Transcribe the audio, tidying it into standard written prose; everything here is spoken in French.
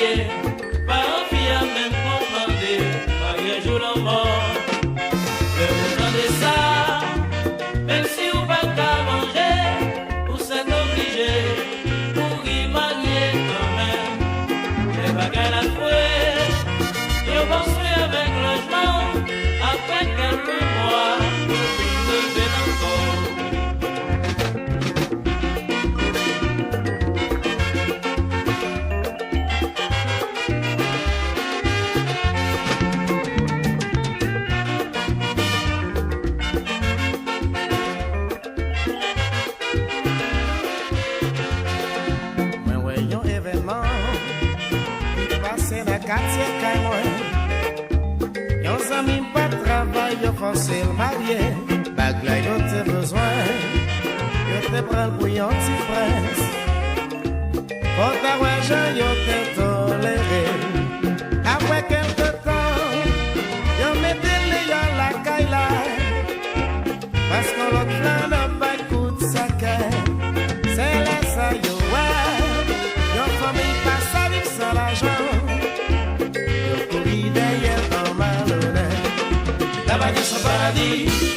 marié, pas un fille à même commandé, marié jour en mort. Le monde de ça, même si vous pas qu'à manger, vous êtes obligé pour y marier quand même. Les bagages à fouet, ils construit avec logement, après quelques mois, vous vivez encore. Quartier Caïmoin, yon amis pas de travail, yon forcé le marié, bague là yon te besoin, yon te prend le bouillon petit prince, pour ta ouais yon te toléré, après quelque temps, yon mette le yon la caille là, parce qu'on l'autre là n'a pas coûte sa caille, c'est là ça yon ouais, yon famille passe à vivre sans l'argent. Labadee son paradis.